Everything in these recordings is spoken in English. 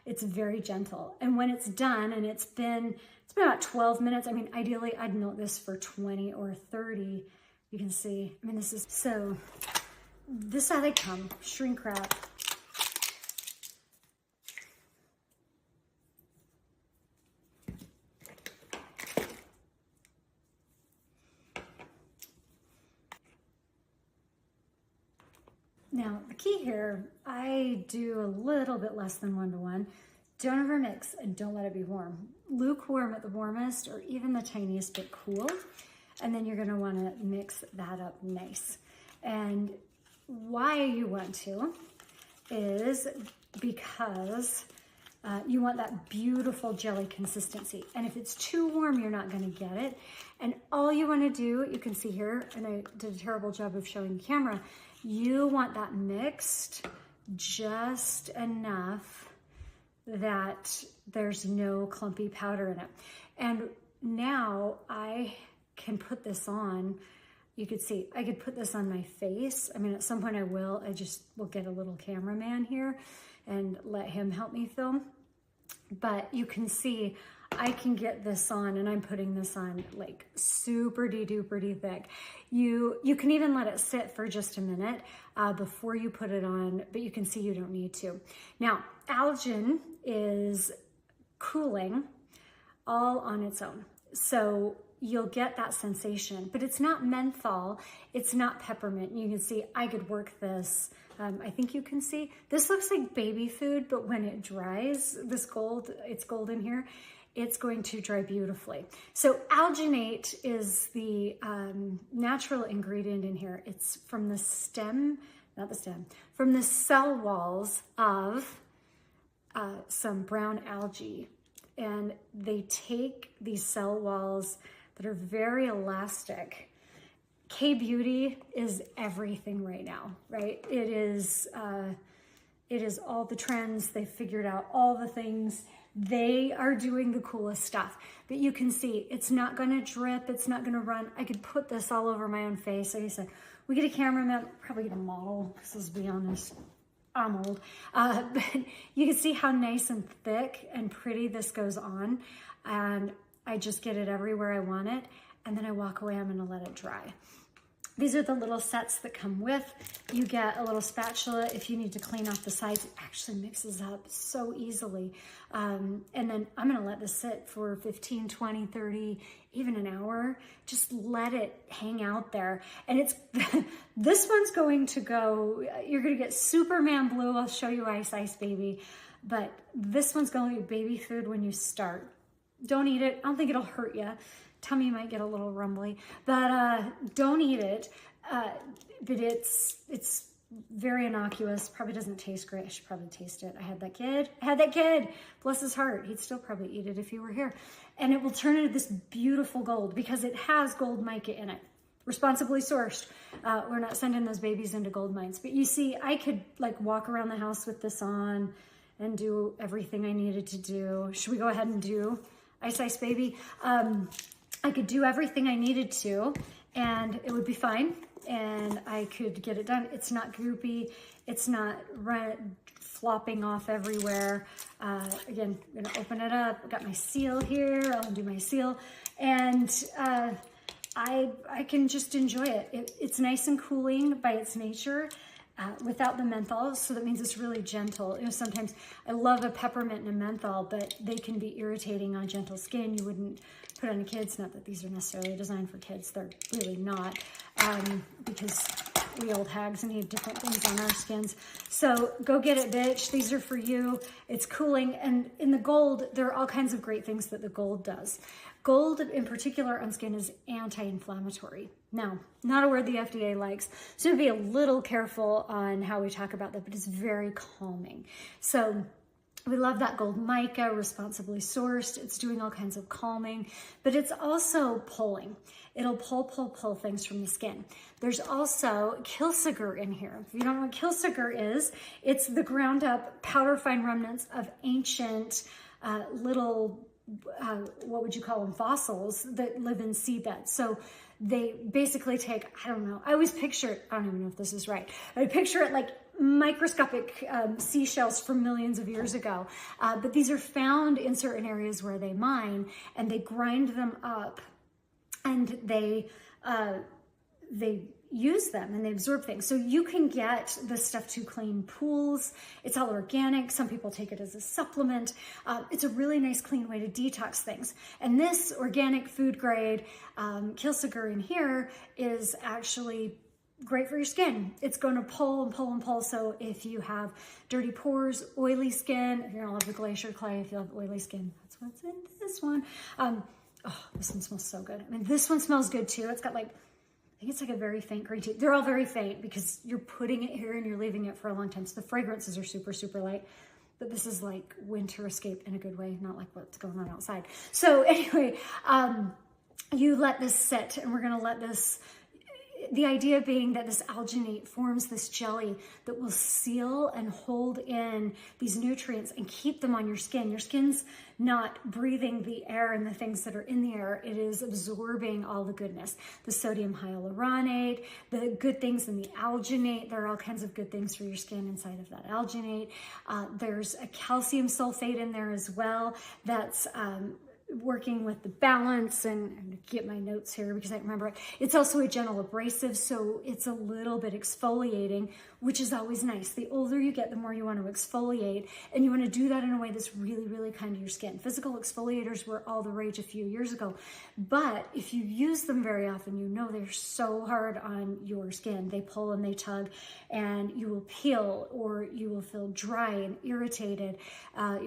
It's very gentle. And when it's done, and it's been about 12 minutes. I mean, ideally I'd milk this for 20 or 30. You can see, I mean, this is, so this is how they come, shrink wrap. Now, the key here, I do a little bit less than 1-to-1. Don't overmix and don't let it be warm. Lukewarm at the warmest, or even the tiniest bit cool. And then you're gonna wanna mix that up nice. And why you want to is because you want that beautiful jelly consistency. And if it's too warm, you're not gonna get it. And all you wanna do, you can see here, and I did a terrible job of showing the camera, you want that mixed just enough that there's no clumpy powder in it. And now I can put this on. You could see, I could put this on my face. I mean, at some point I will. I just will get a little cameraman here and let him help me film. But you can see I can get this on, and I'm putting this on like super duper thick. You can even let it sit for just a minute before you put it on, but you can see you don't need to. Now, ALGIN is cooling all on its own. So you'll get that sensation, but it's not menthol, it's not peppermint. You can see I could work this. I think you can see, this looks like baby food, but when it dries, this gold, it's gold in here, it's going to dry beautifully. So alginate is the natural ingredient in here. It's from the stem, not the stem, from the cell walls of some brown algae. And they take these cell walls that are very elastic. K-beauty is everything right now, right? It is all the trends. They've figured out all the things. They are doing the coolest stuff. But you can see it's not gonna drip, it's not gonna run. I could put this all over my own face. Like I said, we get a cameraman, probably get a model, because let's be honest, I'm old. But you can see how nice and thick and pretty this goes on. And I just get it everywhere I want it. And then I walk away, I'm gonna let it dry. These are the little sets that come with. You get a little spatula if you need to clean off the sides. It actually mixes up so easily. And then I'm gonna let this sit for 15, 20, 30, even an hour. Just let it hang out there. And it's, this one's going to go, you're gonna get Superman blue. I'll show you Ice Ice Baby. But this one's gonna be baby food when you start. Don't eat it, I don't think it'll hurt you. Tummy might get a little rumbly, but don't eat it. But it's very innocuous, probably doesn't taste great. I should probably taste it. I had that kid, bless his heart. He'd still probably eat it if he were here. And it will turn into this beautiful gold because it has gold mica in it. Responsibly sourced. We're not sending those babies into gold mines. But you see, I could like walk around the house with this on and do everything I needed to do. Should we go ahead and do Ice Ice Baby? I could do everything I needed to and it would be fine and I could get it done. It's not goopy. It's not flopping off everywhere. Again, I'm gonna open it up. I got my seal here. I'll do my seal. And I can just enjoy it. It's nice and cooling by its nature. Without the menthol, so that means it's really gentle. You know, sometimes I love a peppermint and a menthol, but they can be irritating on gentle skin. You wouldn't put on a kid's, not that these are necessarily designed for kids, they're really not, because we old hags need different things on our skins. So go get it, bitch. These are for you. It's cooling, and in the gold, there are all kinds of great things that the gold does. Gold in particular on skin is anti-inflammatory. Now, not a word the FDA likes, so be a little careful on how we talk about that, but it's very calming. So we love that gold mica, responsibly sourced. It's doing all kinds of calming, but it's also pulling. It'll pull things from the skin. There's also kilsugar in here. If you don't know what kilsugar is, it's the ground up powder fine remnants of ancient little what would you call them, fossils that live in seabeds. So they basically take, I don't know, I always picture it, I don't even know if this is right, I picture it like microscopic seashells from millions of years ago. But these are found in certain areas where they mine, and they grind them up, and they use them and they absorb things. So you can get this stuff to clean pools. It's all organic. Some people take it as a supplement. It's a really nice, clean way to detox things. And this organic food grade Kilsugur in here is actually great for your skin. It's going to pull and pull and pull. So if you have dirty pores, oily skin, if you don't have the glacier clay, if you have oily skin, that's what's in this one. Oh, this one smells so good. I mean, this one smells good too. It's got like, I think it's like a very faint green tea. They're all very faint because you're putting it here and you're leaving it for a long time. So the fragrances are super, super light. But this is like winter escape in a good way, not like what's going on outside. So anyway, you let this sit, and we're going to let this, the idea being that this alginate forms this jelly that will seal and hold in these nutrients and keep them on your skin. Your skin's not breathing the air and the things that are in the air. It is absorbing all the goodness. The sodium hyaluronate, the good things in the alginate. There are all kinds of good things for your skin inside of that alginate. There's a calcium sulfate in there as well that's working with the balance, and I'm gonna get my notes here because I remember it. It's also a gentle abrasive, so it's a little bit exfoliating, which is always nice. The older you get, the more you want to exfoliate, and you want to do that in a way that's really, really kind to your skin. Physical exfoliators were all the rage a few years ago, but if you use them very often, you know they're so hard on your skin. They pull and they tug, and you will peel, or you will feel dry and irritated. I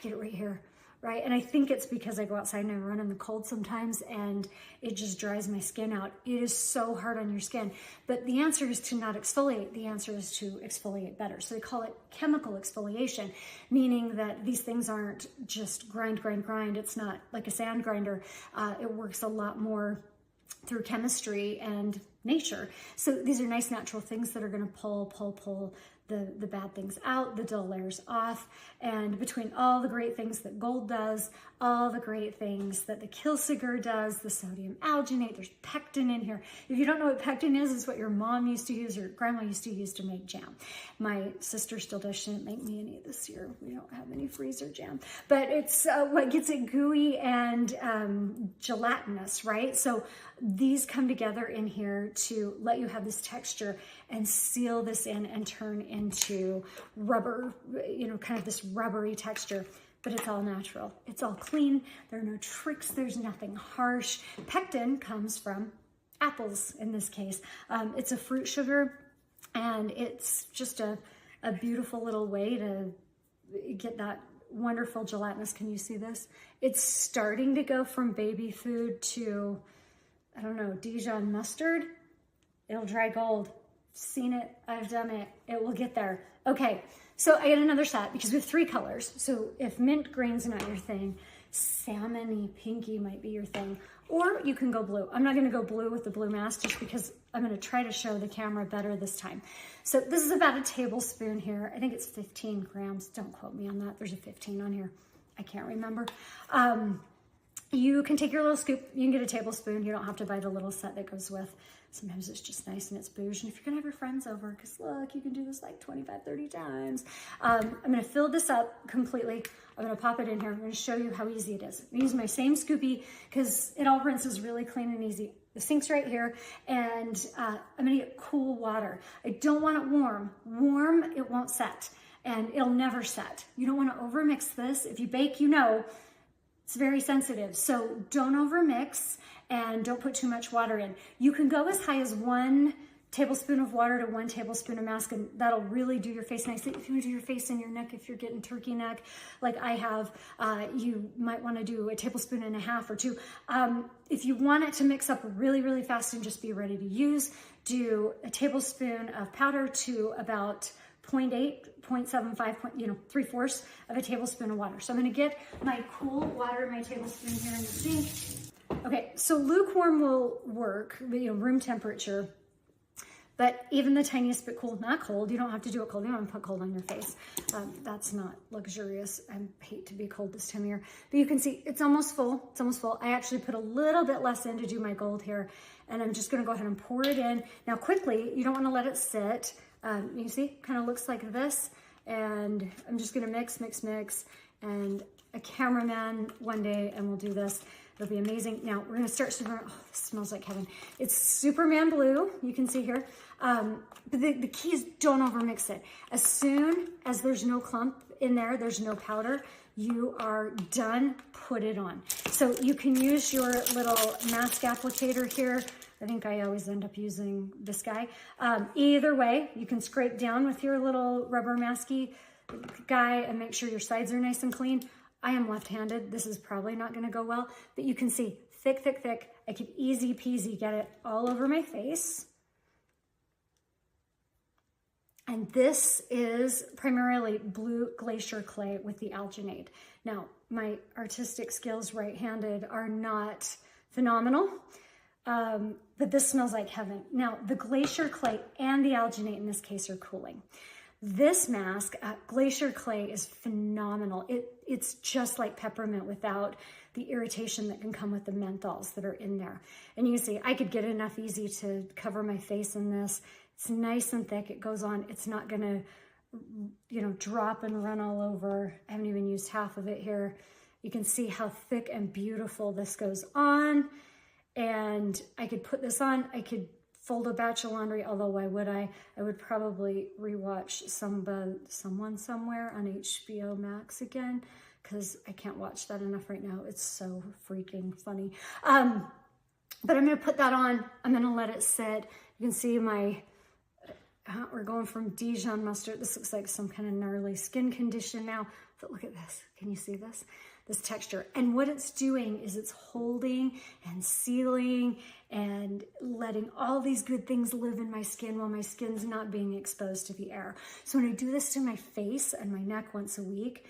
get it right here. Right? And I think it's because I go outside and I run in the cold sometimes, and it just dries my skin out. It is so hard on your skin. But the answer is to not exfoliate. The answer is to exfoliate better. So they call it chemical exfoliation, meaning that these things aren't just grind, grind, grind. It's not like a sand grinder. It works a lot more through chemistry and nature. So these are nice natural things that are going to pull the bad things out, the dull layers off. And between all the great things that gold does, all the great things that the Kilsugur does, the sodium alginate, there's pectin in here. If you don't know what pectin is, it's what your mom used to use or grandma used to use to make jam. My sister still does. She didn't make me any this year. We don't have any freezer jam, but it's what gets it gooey and gelatinous, right? So these come together in here to let you have this texture and seal this in and turn into rubber, you know, kind of this rubbery texture. But it's all natural. It's all clean. There are no tricks. There's nothing harsh. Pectin comes from apples in this case. It's a fruit sugar, and it's just a beautiful little way to get that wonderful gelatinous. Can you see this? It's starting to go from baby food to, I don't know, Dijon mustard. It'll dry gold. Seen it. I've done it. It will get there. Okay. So I get another set because we have 3 colors. So if mint green's not your thing, salmon-y, pinky might be your thing. Or you can go blue. I'm not going to go blue with the blue mask just because I'm going to try to show the camera better this time. So this is about a tablespoon here. I think it's 15 grams. Don't quote me on that. There's a 15 on here. I can't remember. You can take your little scoop. You can get a tablespoon. You don't have to buy the little set that goes with. Sometimes it's just nice and it's bouge. And if you're going to have your friends over, because look, you can do this like 25, 30 times. I'm going to fill this up completely. I'm going to pop it in here. I'm going to show you how easy it is. I'm going to use my same scoopy because it all rinses really clean and easy. The sink's right here, and I'm going to get cool water. I don't want it warm. Warm, it won't set, and it'll never set. You don't want to overmix this. If you bake, you know, it's very sensitive. So don't overmix. And don't put too much water in. You can go as high as 1 tablespoon of water to 1 tablespoon of mask, and that'll really do your face nicely. If you want to do your face and your neck, if you're getting turkey neck, like I have, you might want to do a tablespoon and a half or 2. If you want it to mix up really, really fast and just be ready to use, do a tablespoon of powder to about 0.8, 0.75, 3/4 of a tablespoon of water. So I'm going to get my cool water, my tablespoon here in the sink. Okay, so lukewarm will work, room temperature, but even the tiniest bit cold, not cold. You don't have to do it cold. You don't have to put cold on your face. That's not luxurious. I hate to be cold this time of year. But you can see it's almost full. It's almost full. I actually put a little bit less in to do my gold here, and I'm just going to go ahead and pour it in. Now quickly, you don't want to let it sit. You can see, kind of looks like this. And I'm just gonna mix, mix, mix. And a cameraman one day, and we'll do this. It'll be amazing. Now we're gonna start Superman. Oh, this smells like heaven. It's Superman blue, you can see here. But the key is don't overmix it. As soon as there's no clump in there, there's no powder, you are done, put it on. So you can use your little mask applicator here. I think I always end up using this guy. Either way, you can scrape down with your little rubber masky guy and make sure your sides are nice and clean. I am left-handed. This is probably not gonna go well, but you can see thick, thick, thick. I can easy peasy get it all over my face. And this is primarily blue glacier clay with the alginate. Now, my artistic skills right-handed are not phenomenal, but this smells like heaven. Now, the glacier clay and the alginate in this case are cooling. This mask, glacier clay, is phenomenal. It's just like peppermint without the irritation that can come with the menthols that are in there. And you can see, I could get enough easy to cover my face in this. It's nice and thick, it goes on. It's not gonna, you know, drop and run all over. I haven't even used half of it here. You can see how thick and beautiful this goes on. And I could put this on, I could fold a batch of laundry, although why would I? I would probably rewatch Someone Somewhere on HBO Max again, because I can't watch that enough right now. It's so freaking funny. But I'm gonna put that on, I'm gonna let it sit. You can see we're going from Dijon mustard. This looks like some kind of gnarly skin condition now, but look at this. Can you see this? This texture. And what it's doing is it's holding and sealing and letting all these good things live in my skin while my skin's not being exposed to the air. So when I do this to my face and my neck once a week,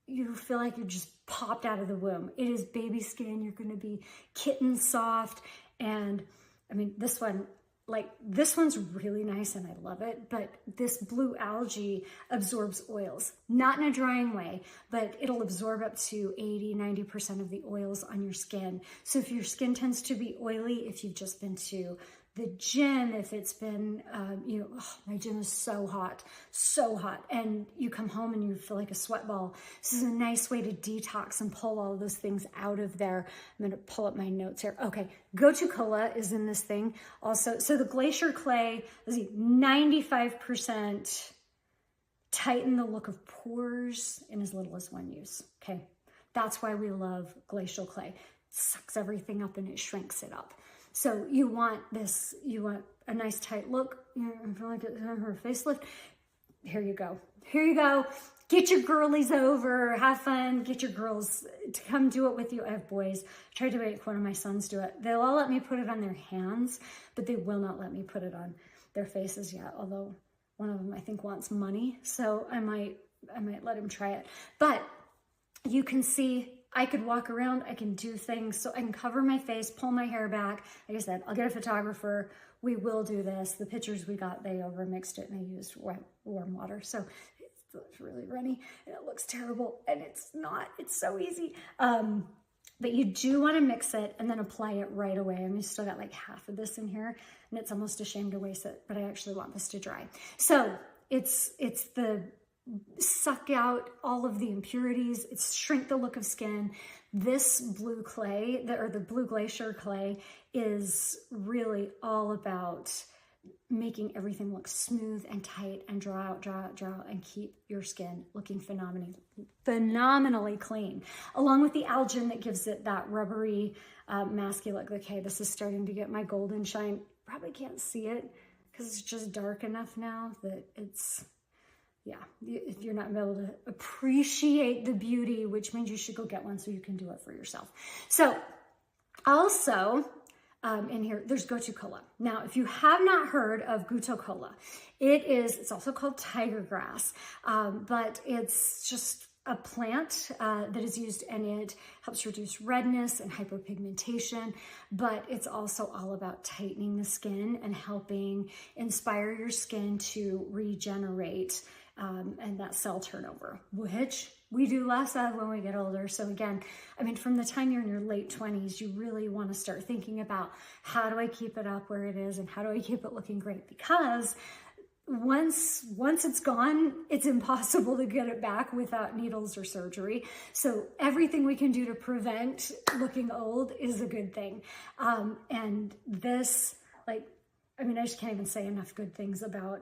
you feel like you're just popped out of the womb. It is baby skin. You're going to be kitten soft. And I mean, this one's really nice and I love it, but this blue algae absorbs oils, not in a drying way, but it'll absorb up to 80–90% of the oils on your skin. So if your skin tends to be oily, if you've just been to the gym, if it's been, my gym is so hot, and you come home and you feel like a sweat ball. This is a nice way to detox and pull all of those things out of there. I'm gonna pull up my notes here. Okay, Go-To Cola is in this thing also. So the glacier clay, let's see, 95% tighten the look of pores in as little as one use, okay? That's why we love glacial clay. It sucks everything up and it shrinks it up. So you want a nice tight look. I feel like it's her facelift. Here you go. Here you go. Get your girlies over, have fun, get your girls to come do it with you. I have boys. I tried to make one of my sons do it. They'll all let me put it on their hands, but they will not let me put it on their faces yet. Although one of them I think wants money. So I might let him try it. But you can see I could walk around, I can do things, so I can cover my face, pull my hair back. Like I said, I'll get a photographer. We will do this. The pictures we got, they overmixed it and they used warm water. So it's really runny and it looks terrible and it's not, it's so easy. But you do want to mix it and then apply it right away. I mean, still got like half of this in here and it's almost a shame to waste it, but I actually want this to dry. So it's the suck out all of the impurities, it's shrink the look of skin. This blue clay, or the blue glacier clay, is really all about making everything look smooth and tight and draw out, and keep your skin looking phenomenally clean. Along with the algin that gives it that rubbery, masky look. Okay, this is starting to get my golden shine. Probably can't see it because it's just dark enough now that it's, yeah, you're not able to appreciate the beauty, which means you should go get one so you can do it for yourself. So also in here, there's Go-To Cola. Now, if you have not heard of Go-To Cola, it's also called tiger grass, but it's just a plant that is used and it helps reduce redness and hyperpigmentation, but it's also all about tightening the skin and helping inspire your skin to regenerate and that cell turnover, which we do less of when we get older. So again, I mean, from the time you're in your late 20s, you really want to start thinking about how do I keep it up where it is and how do I keep it looking great? Because once it's gone, it's impossible to get it back without needles or surgery. So everything we can do to prevent looking old is a good thing. And this, like, I mean, I just can't even say enough good things about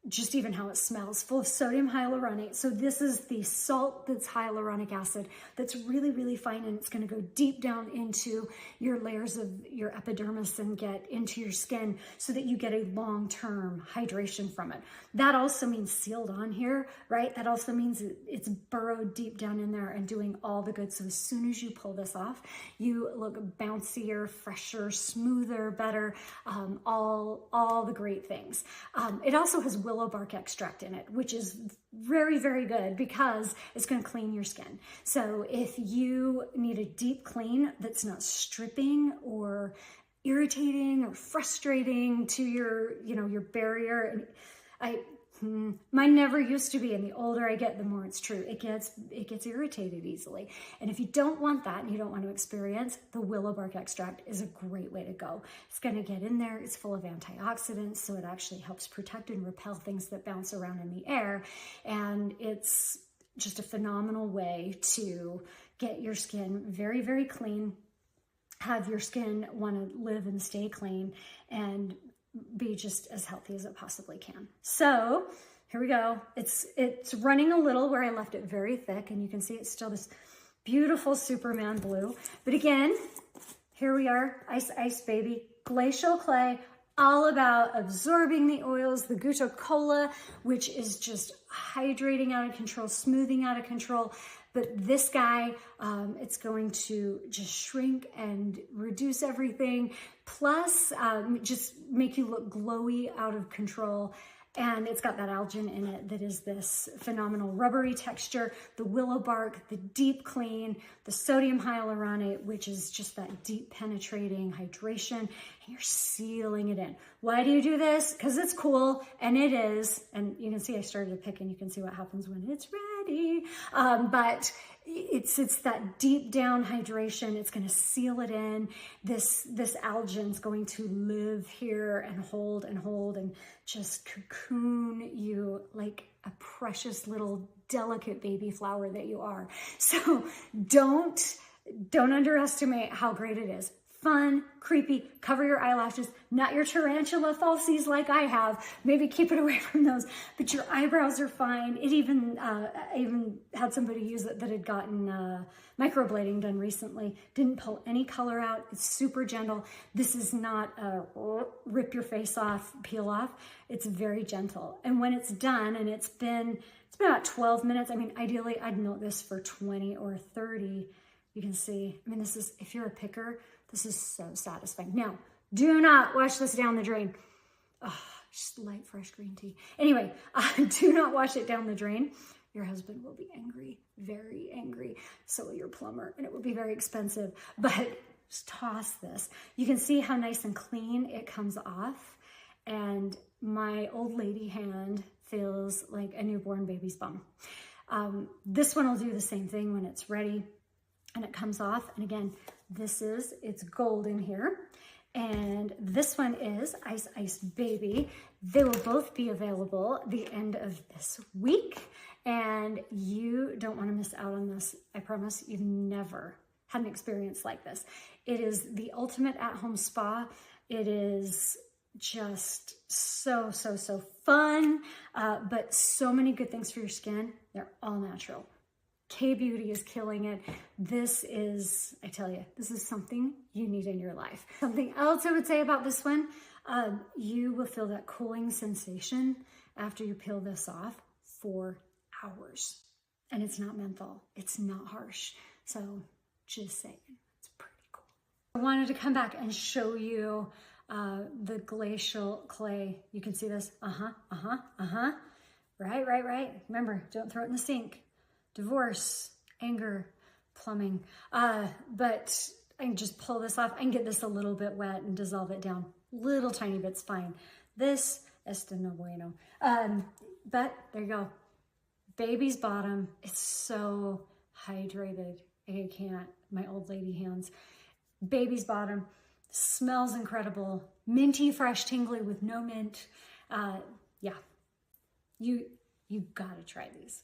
just even how it smells. Full of sodium hyaluronate. So this is the salt that's hyaluronic acid that's really, really fine, and it's going to go deep down into your layers of your epidermis and get into your skin so that you get a long-term hydration from it. That also means sealed on here, right? That also means it's burrowed deep down in there and doing all the good. So as soon as you pull this off, you look bouncier, fresher, smoother, better, all the great things. It also has willow bark extract in it, which is very, very good because it's going to clean your skin. So if you need a deep clean that's not stripping or irritating or frustrating to your, your barrier, mine never used to be, and the older I get, the more it's true. It gets irritated easily. And if you don't want that and you don't want to experience, the willow bark extract is a great way to go. It's going to get in there. It's full of antioxidants, so it actually helps protect and repel things that bounce around in the air. And it's just a phenomenal way to get your skin very, very clean, have your skin want to live and stay clean, and be just as healthy as it possibly can. So here we go. It's running a little where I left it very thick, and you can see it's still this beautiful Superman blue. But again, here we are, Ice Ice Baby, glacial clay, all about absorbing the oils, the Gutta Cola, which is just hydrating out of control, smoothing out of control. But this guy, it's going to just shrink and reduce everything, plus just make you look glowy, out of control. And it's got that ALGIN in it that is this phenomenal rubbery texture, the willow bark, the deep clean, the sodium hyaluronate, which is just that deep penetrating hydration, and you're sealing it in. Why do you do this? Because it's cool, and it is. And you can see I started to pick, and you can see what happens when it's ready. But it's that deep down hydration. It's going to seal it in. This ALGIN is going to live here and hold and just cocoon you like a precious little delicate baby flower that you are. So don't underestimate how great it is. Fun, creepy, cover your eyelashes, not your tarantula falsies like I have. Maybe keep it away from those, but your eyebrows are fine. It even, I even had somebody use it that had gotten microblading done recently. Didn't pull any color out. It's super gentle. This is not a rip your face off, peel off. It's very gentle. And when it's done, and it's been about 12 minutes. I mean, ideally I'd milk this for 20 or 30. You can see, I mean, this is, if you're a picker, this is so satisfying. Now, do not wash this down the drain. Oh, just light, fresh green tea. Anyway, do not wash it down the drain. Your husband will be angry, very angry. So will your plumber, and it will be very expensive. But just toss this. You can see how nice and clean it comes off. And my old lady hand feels like a newborn baby's bum. This one will do the same thing when it's ready and it comes off. And again, it's gold in here. And this one is Ice Ice Baby. They will both be available the end of this week. And you don't want to miss out on this. I promise you've never had an experience like this. It is the ultimate at-home spa. It is just so fun, but so many good things for your skin. They're all natural. K-Beauty is killing it. This is, I tell you, this is something you need in your life. Something else I would say about this one, you will feel that cooling sensation after you peel this off for hours. And it's not menthol. It's not harsh. So just saying, it's pretty cool. I wanted to come back and show you the glacial clay. You can see this. Right. Remember, don't throw it in the sink. Divorce, anger, plumbing. But I can just pull this off. I can get this a little bit wet and dissolve it down. Little tiny bit's fine. This, este no bueno. But there you go. Baby's bottom. It's so hydrated. I can't. My old lady hands. Baby's bottom. Smells incredible. Minty, fresh, tingly with no mint. Yeah, you gotta try these.